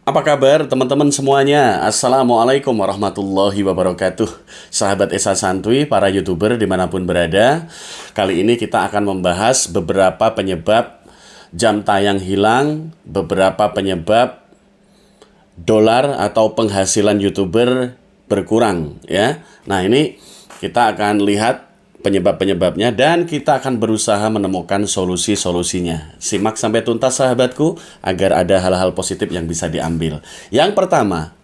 Apa kabar teman-teman semuanya? Assalamualaikum warahmatullahi wabarakatuh. Sahabat Esa Santuy, para YouTuber dimanapun berada. Kali ini kita akan membahas beberapa penyebab jam tayang hilang, beberapa penyebab dolar atau penghasilan YouTuber berkurang ya. Nah, ini kita akan lihat penyebab-penyebabnya dan kita akan berusaha menemukan solusi-solusinya. Simak sampai tuntas sahabatku agar ada hal-hal positif yang bisa diambil. Yang pertama,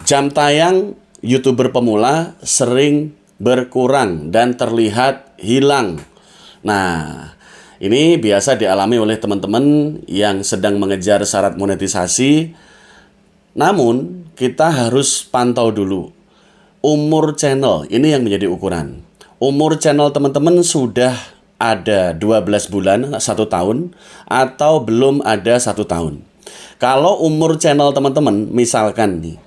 jam tayang YouTuber pemula sering berkurang dan terlihat hilang. Nah, ini biasa dialami oleh teman-teman yang sedang mengejar syarat monetisasi. Namun, kita harus pantau dulu umur channel, ini yang menjadi ukuran. Umur channel teman-teman sudah ada 12 bulan, 1 tahun, atau belum ada 1 tahun. Kalau umur channel teman-teman, misalkan nih,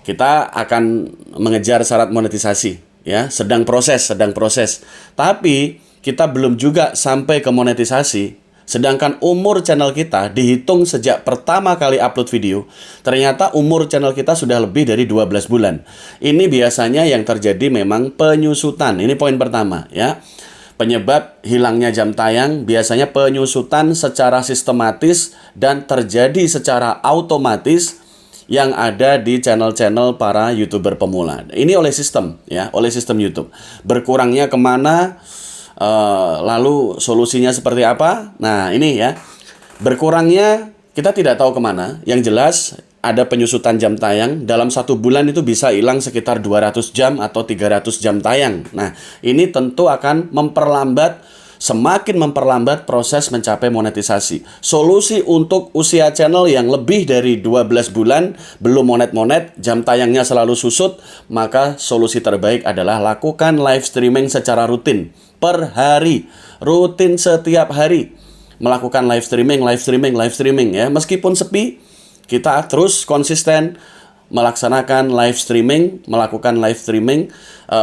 kita akan mengejar syarat monetisasi, ya, sedang proses. Tapi kita belum juga sampai ke monetisasi. Sedangkan umur channel kita dihitung sejak pertama kali upload video, ternyata umur channel kita sudah lebih dari 12 bulan. Ini biasanya yang terjadi memang penyusutan. Ini poin pertama ya. Penyebab hilangnya jam tayang biasanya penyusutan secara sistematis dan terjadi secara otomatis yang ada di channel-channel para YouTuber pemula. Ini oleh sistem ya, oleh sistem YouTube. Berkurangnya kemana? Lalu solusinya seperti apa? Nah, ini ya, berkurangnya kita tidak tahu kemana. Yang jelas ada penyusutan jam tayang. Dalam 1 bulan itu bisa hilang sekitar 200 jam atau 300 jam tayang. Nah, ini tentu akan semakin memperlambat proses mencapai monetisasi. Solusi untuk usia channel yang lebih dari 12 bulan belum monet-monet, jam tayangnya selalu susut, maka solusi terbaik adalah lakukan live streaming secara rutin per hari, rutin setiap hari melakukan live streaming ya. Meskipun sepi, kita terus konsisten melaksanakan melakukan live streaming,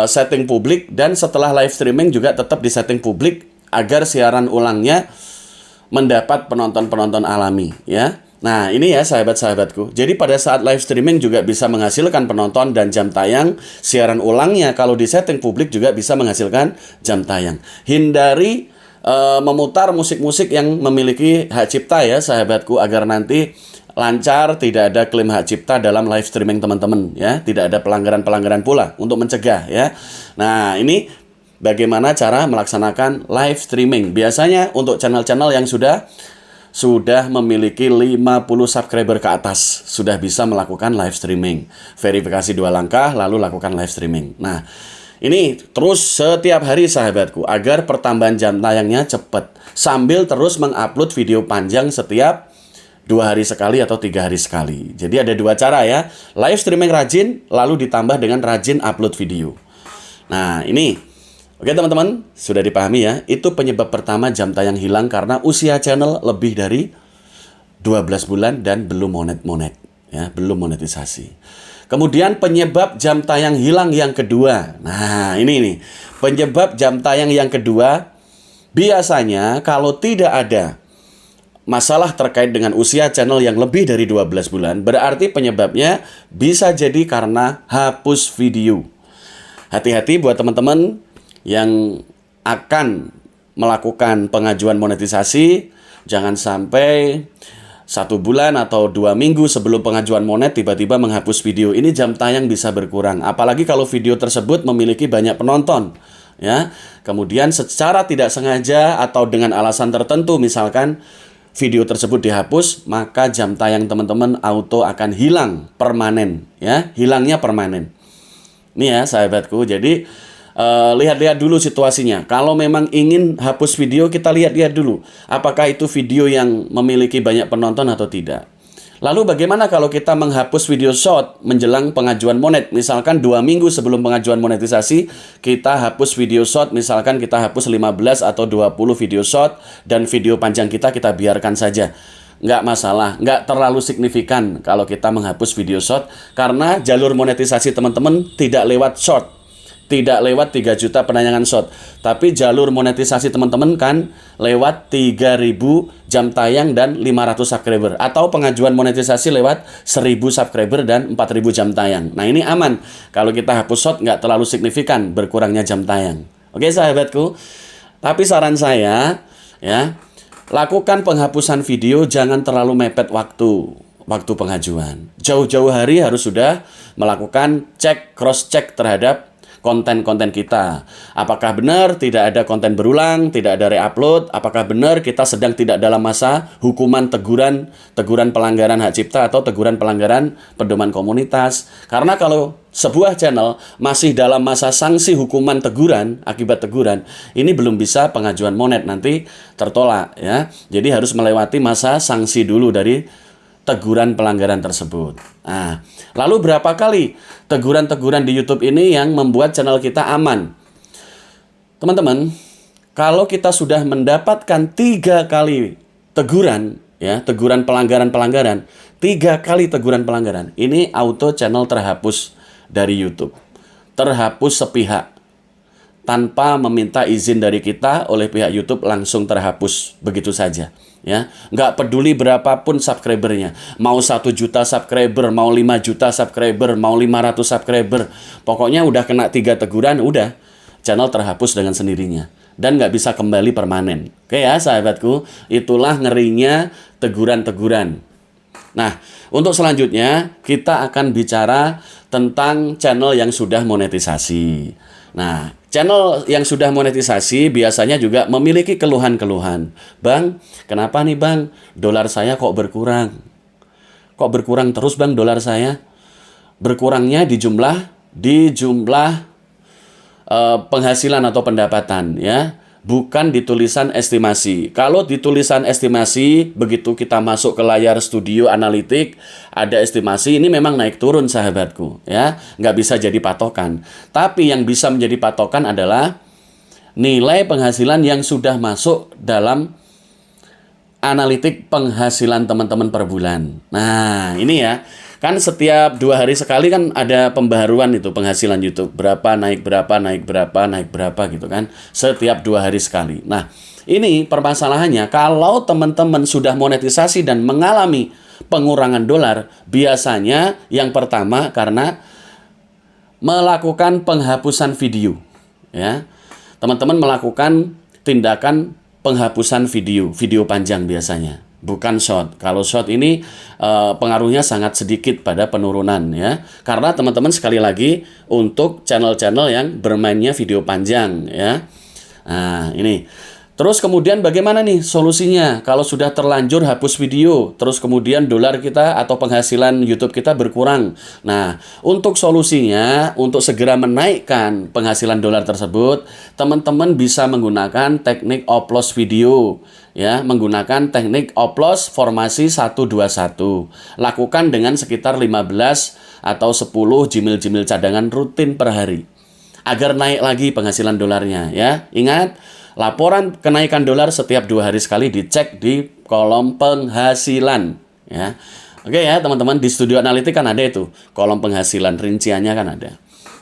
setting publik, dan setelah live streaming juga tetap di setting publik agar siaran ulangnya mendapat penonton-penonton alami ya. Nah, ini ya sahabat-sahabatku. Jadi pada saat live streaming juga bisa menghasilkan penonton dan jam tayang. Siaran ulangnya kalau di setting publik juga bisa menghasilkan jam tayang. Hindari memutar musik-musik yang memiliki hak cipta ya sahabatku, agar nanti lancar, tidak ada klaim hak cipta dalam live streaming teman-teman ya. Tidak ada pelanggaran-pelanggaran pula untuk mencegah ya. Nah, ini bagaimana cara melaksanakan live streaming. Biasanya untuk channel-channel yang sudah memiliki 50 subscriber ke atas, sudah bisa melakukan live streaming. Verifikasi 2 langkah, lalu lakukan live streaming. Nah, ini terus setiap hari sahabatku, agar pertambahan jam tayangnya cepat. Sambil terus mengupload video panjang setiap 2 hari sekali atau 3 hari sekali. Jadi ada 2 cara ya. Live streaming rajin, lalu ditambah dengan rajin upload video. Nah, ini oke teman-teman, sudah dipahami ya. Itu penyebab pertama jam tayang hilang karena usia channel lebih dari 12 bulan dan belum monet-monet ya, belum monetisasi. Kemudian penyebab jam tayang hilang yang kedua. Nah, ini nih. Penyebab jam tayang yang kedua biasanya kalau tidak ada masalah terkait dengan usia channel yang lebih dari 12 bulan, berarti penyebabnya bisa jadi karena hapus video. Hati-hati buat teman-teman yang akan melakukan pengajuan monetisasi, jangan sampai 1 bulan atau 2 minggu sebelum pengajuan monet tiba-tiba menghapus video. Ini jam tayang bisa berkurang, apalagi kalau video tersebut memiliki banyak penonton ya. Kemudian secara tidak sengaja atau dengan alasan tertentu, misalkan video tersebut dihapus, maka jam tayang teman-teman auto akan hilang permanen ya, hilangnya permanen. Ini ya sahabatku, jadi lihat-lihat dulu situasinya. Kalau memang ingin hapus video, kita lihat-lihat dulu apakah itu video yang memiliki banyak penonton atau tidak. Lalu bagaimana kalau kita menghapus video short menjelang pengajuan monet? Misalkan 2 minggu sebelum pengajuan monetisasi, kita hapus video short. Misalkan kita hapus 15 atau 20 video short, dan video panjang kita biarkan saja. Nggak masalah, nggak terlalu signifikan kalau kita menghapus video short, karena jalur monetisasi teman-teman tidak lewat short, tidak lewat 3 juta penayangan shot. Tapi jalur monetisasi teman-teman kan lewat 3.000 jam tayang dan 500 subscriber. Atau pengajuan monetisasi lewat 1.000 subscriber dan 4.000 jam tayang. Nah, ini aman. Kalau kita hapus shot nggak terlalu signifikan berkurangnya jam tayang. Oke sahabatku. Tapi saran saya, ya, lakukan penghapusan video, jangan terlalu mepet waktu pengajuan. Jauh-jauh hari harus sudah melakukan cross check terhadap konten-konten kita. Apakah benar tidak ada konten berulang, tidak ada reupload? Apakah benar kita sedang tidak dalam masa hukuman teguran pelanggaran hak cipta atau teguran pelanggaran pedoman komunitas? Karena kalau sebuah channel masih dalam masa sanksi hukuman teguran, akibat teguran, ini belum bisa pengajuan monet, nanti tertolak ya. Jadi harus melewati masa sanksi dulu dari teguran pelanggaran tersebut. Nah, lalu berapa kali teguran-teguran di YouTube ini yang membuat channel kita aman? Teman-teman, kalau kita sudah mendapatkan 3 kali teguran, ya, teguran pelanggaran-pelanggaran, 3 kali teguran pelanggaran, ini auto channel terhapus dari YouTube. Terhapus sepihak. Tanpa meminta izin dari kita, oleh pihak YouTube langsung terhapus begitu saja. Ya, nggak peduli berapapun subscribernya, mau 1 juta subscriber, mau 5 juta subscriber, mau 500 subscriber, pokoknya udah kena 3 teguran, udah channel terhapus dengan sendirinya dan nggak bisa kembali permanen. Oke ya sahabatku, itulah ngerinya teguran-teguran. Nah, untuk selanjutnya kita akan bicara tentang channel yang sudah monetisasi. Nah, channel yang sudah monetisasi biasanya juga memiliki keluhan-keluhan. Bang, kenapa nih bang, dolar saya kok berkurang? Kok berkurang terus bang dolar saya? Berkurangnya di jumlah penghasilan atau pendapatan ya. Bukan di tulisan estimasi. Kalau di tulisan estimasi, begitu kita masuk ke layar studio analitik, ada estimasi, ini memang naik turun sahabatku, ya, nggak bisa jadi patokan. Tapi yang bisa menjadi patokan adalah nilai penghasilan yang sudah masuk dalam analitik penghasilan teman-teman per bulan. Nah, ini ya. Kan setiap 2 hari sekali kan ada pembaharuan itu penghasilan YouTube. Berapa, naik berapa, naik berapa, naik berapa gitu kan. Setiap 2 hari sekali. Nah, ini permasalahannya kalau teman-teman sudah monetisasi dan mengalami pengurangan dolar, biasanya yang pertama karena melakukan penghapusan video. Ya, teman-teman melakukan tindakan penghapusan video panjang biasanya. Bukan short. Kalau short ini pengaruhnya sangat sedikit pada penurunan ya. Karena teman-teman sekali lagi untuk channel-channel yang bermainnya video panjang ya. Nah, ini. Terus kemudian bagaimana nih solusinya? Kalau sudah terlanjur hapus video, terus kemudian dolar kita atau penghasilan YouTube kita berkurang. Nah, untuk solusinya, untuk segera menaikkan penghasilan dolar tersebut, teman-teman bisa menggunakan teknik oplos video. Ya, menggunakan teknik oplos formasi 121. Lakukan dengan sekitar 15 atau 10 jimil-jimil cadangan rutin per hari. Agar naik lagi penghasilan dolarnya ya. Ingat, laporan kenaikan dolar setiap 2 hari sekali dicek di kolom penghasilan ya. Oke ya teman-teman, di studio analitik kan ada itu kolom penghasilan, rinciannya kan ada.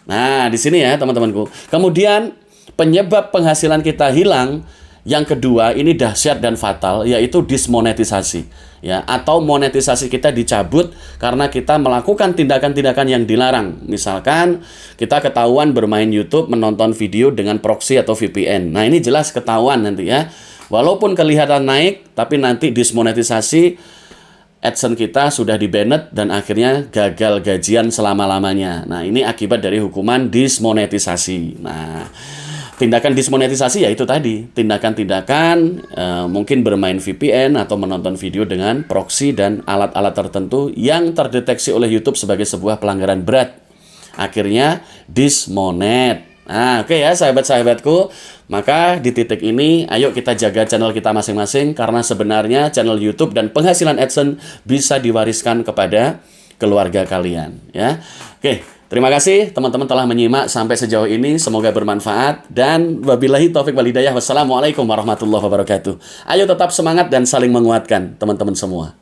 Nah, di sini ya teman-temanku. Kemudian penyebab penghasilan kita hilang yang kedua ini dahsyat dan fatal, yaitu dismonetisasi ya, atau monetisasi kita dicabut karena kita melakukan tindakan-tindakan yang dilarang. Misalkan kita ketahuan bermain YouTube, menonton video dengan proxy atau VPN. Nah, ini jelas ketahuan nanti ya. Walaupun kelihatan naik, tapi nanti dismonetisasi, AdSense kita sudah di-banned dan akhirnya gagal gajian selama-lamanya. Nah, ini akibat dari hukuman dismonetisasi. Nah, tindakan dismonetisasi ya itu tadi, tindakan-tindakan mungkin bermain VPN atau menonton video dengan proxy dan alat-alat tertentu yang terdeteksi oleh YouTube sebagai sebuah pelanggaran berat. Akhirnya dismonet. Nah, oke ya sahabat-sahabatku, maka di titik ini ayo kita jaga channel kita masing-masing karena sebenarnya channel YouTube dan penghasilan AdSense bisa diwariskan kepada keluarga kalian ya. Oke. Terima kasih teman-teman telah menyimak sampai sejauh ini. Semoga bermanfaat. Dan wabillahi taufik wal hidayah. Wassalamualaikum warahmatullahi wabarakatuh. Ayo tetap semangat dan saling menguatkan teman-teman semua.